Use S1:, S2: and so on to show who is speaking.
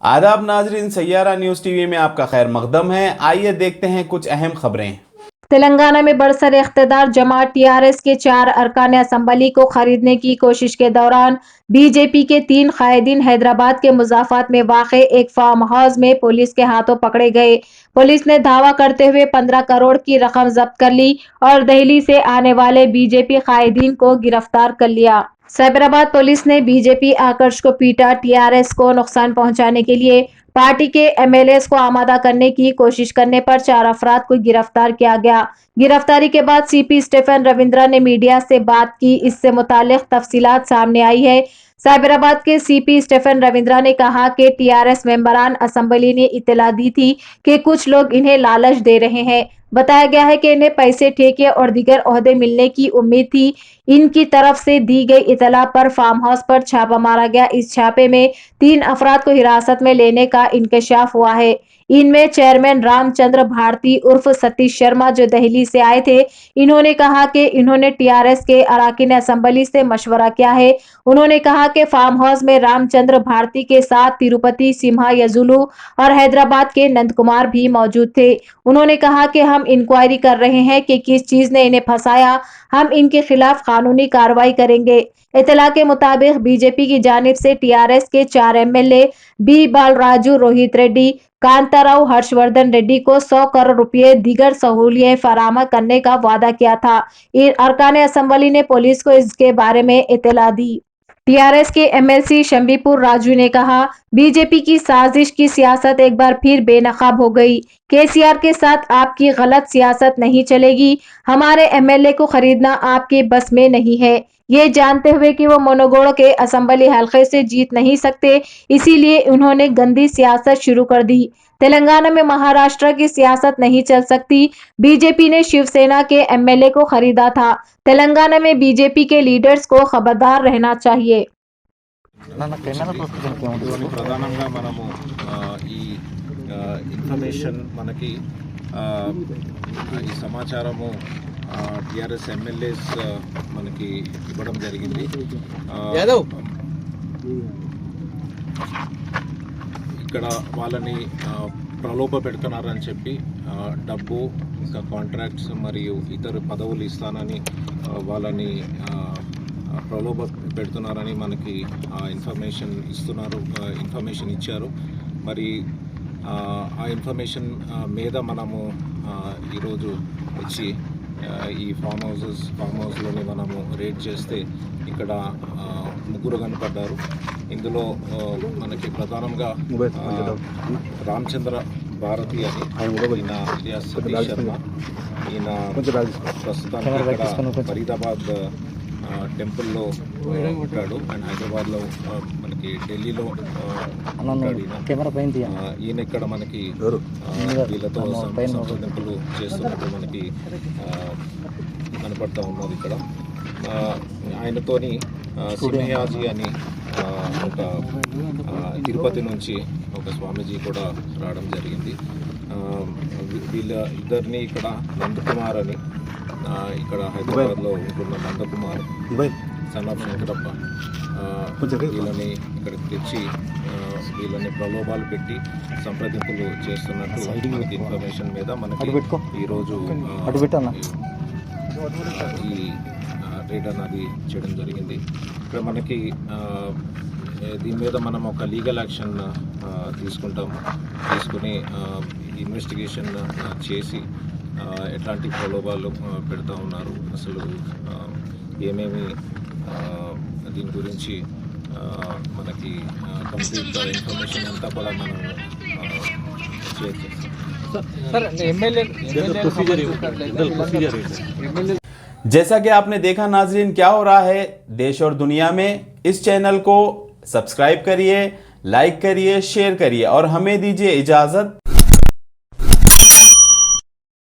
S1: आदाब नाजरीन, Saiyaara news TV में आपका खैर मकदम है। आइए देखते हैं कुछ अहम खबरें।
S2: तेलंगाना में बरसर इख्तिदार जमात टीआरएस के 4 अरकान असम्बली को खरीदने की कोशिश के दौरान बीजेपी के 3 कायदीन हैदराबाद के मुजाफात में वाक़े एक फार्म हाउस में पुलिस के हाथों पकड़े गए। पुलिस ने दावा करते हुए 15 करोड़ की रकम जब्त कर ली और दिल्ली से आने वाले बीजेपी कायदीन को गिरफ्तार कर लिया। साइबराबाद पुलिस ने बीजेपी आकर्ष को पीटा। टीआरएस को नुकसान पहुंचाने के लिए पार्टी के एमएलएस को आमादा करने की कोशिश करने पर 4 अफराद को गिरफ्तार किया गया। गिरफ्तारी के बाद सीपी स्टीफन रविंद्रा ने मीडिया से बात की। इससे मुतालिक तफसीलात सामने आई है। साइबराबाद के सीपी स्टीफन रविंद्रा ने कहा कि टीआरएस मेंबरान असम्बली ने इत्तला दी थी कि कुछ लोग इन्हें लालच दे रहे हैं। बताया गया है कि इन्हें पैसे, ठेके और दीगर ओहदे मिलने की उम्मीद थी। इनकी तरफ से दी गई इतला पर फार्म हाउस पर छापा मारा गया। इस छापे में 3 अफराद को हिरासत में लेने का इंकशाफ हुआ है। इनमें चेयरमैन रामचंद्र भारती उर्फ सतीश शर्मा जो दिल्ली से आए थे। इन्होंने कहा कि इन्होंने टीआरएस के अरकान असम्बली से मशवरा किया है। उन्होंने कहा कि फार्म हाउस में रामचंद्र भारती के साथ तिरुपति सिम्हा यजुलू और हैदराबाद के नंद कुमार भी मौजूद थे। उन्होंने कहा कि हम इंक्वायरी कर रहे हैं कि किस चीज ने इन्हें फंसाया। हम इनके खिलाफ कानूनी कार्रवाई करेंगे। इतला के मुताबिक बीजेपी की जानिब से टीआरएस के 4 एमएलए बी बालराजू, रोहित रेड्डी, कांताराव, हर्षवर्धन रेड्डी को 100 करोड़ रुपए दीगर सहूलियत फराहम करने का वादा किया था। अरकान असम्बली ने पुलिस को इसके बारे में इतला दी। टीआरएस के एमएलसी शंबीपुर राजू ने कहा, बीजेपी की साजिश की सियासत एक बार फिर बेनकाब हो गई। केसीआर के साथ आपकी गलत सियासत नहीं चलेगी। हमारे एमएलए को खरीदना आपके बस में नहीं है। ये जानते हुए कि वो मनोगढ़ के असम्बली हलके से जीत नहीं सकते, इसीलिए उन्होंने गंदी सियासत शुरू कर दी। तेलंगाना में महाराष्ट्र की सियासत नहीं चल सकती। बीजेपी ने शिवसेना के एमएलए को खरीदा था। तेलंगाना में बीजेपी के लीडर्स को खबरदार रहना चाहिए।
S3: ప్రధానంగా మనము ఈ ఇన్ఫర్మేషన్ మనకి ఈ సమాచారము టిఆర్ఎస్ ఎమ్మెల్యేస్ మనకి ఇవ్వడం జరిగింది. ఇక్కడ వాళ్ళని ప్రలోభ పెడుతున్నారని చెప్పి డబ్బు, ఇంకా కాంట్రాక్ట్స్ మరియు ఇతర పదవులు ఇస్తానని వాళ్ళని ప్రలోభ పెడుతున్నారని మనకి ఇన్ఫర్మేషన్ ఇచ్చారు. మరి ఆ ఇన్ఫర్మేషన్ మీద మనము ఈరోజు వచ్చి ఈ ఫామ్ హౌస్లోని మనము రేడ్ చేస్తే ఇక్కడ 3 కనపడ్డారు. ఇందులో మనకి ప్రధానంగా రామచంద్ర భారతి అని ఈయన ఇలియాస్ సతీష్ శర్మ, ఈయన ప్రస్తుతానికి ఇక్కడ ఫరీదాబాద్ టెంపుల్లో ఉంటాడు అండ్ హైదరాబాద్లో మనకి ఢిల్లీలో ఉంటాడు. ఈయన ఇక్కడ మనకి వీళ్ళతో సంప్రదింపులు చేస్తున్నట్టు మనకి కనపడతా ఉన్నది. ఇక్కడ ఆయనతోని సింహయాజీ అని ఒక తిరుపతి నుంచి ఒక స్వామీజీ కూడా రావడం జరిగింది. వీళ్ళ ఇద్దరిని ఇక్కడ నందకుమార్ అని ఇక్కడ హైదరాబాద్లో ఉంటున్న నందకుమార్, సన్ ఆఫ్ శంకరప్ప, వీళ్ళని ఇక్కడికి తెచ్చి వీళ్ళని ప్రలోభాలు పెట్టి సంప్రదింపులు చేస్తున్నట్టు మనకి ఇన్ఫర్మేషన్ మీద మనకి ఈరోజు ఈ రేడ్ అన్నది చేయడం జరిగింది. ఇక్కడ మనకి దీని మీద మనం ఒక లీగల్ యాక్షన్ తీసుకుని ఇన్వెస్టిగేషన్ చేసి ఎట్లాంటి ప్రలోభాలు పెడతా ఉన్నారు, అసలు ఏమేమి దీని గురించి మనకి కంప్లీట్ ఇన్ఫర్మేషన్ అంతా కూడా మనం షేర్ చేస్తాం.
S1: जैसा कि आपने देखा नाजरीन, क्या हो रहा है देश और दुनिया में। इस चैनल को सब्सक्राइब करिए, लाइक करिए, शेयर करिए और हमें दीजिए इजाज़त।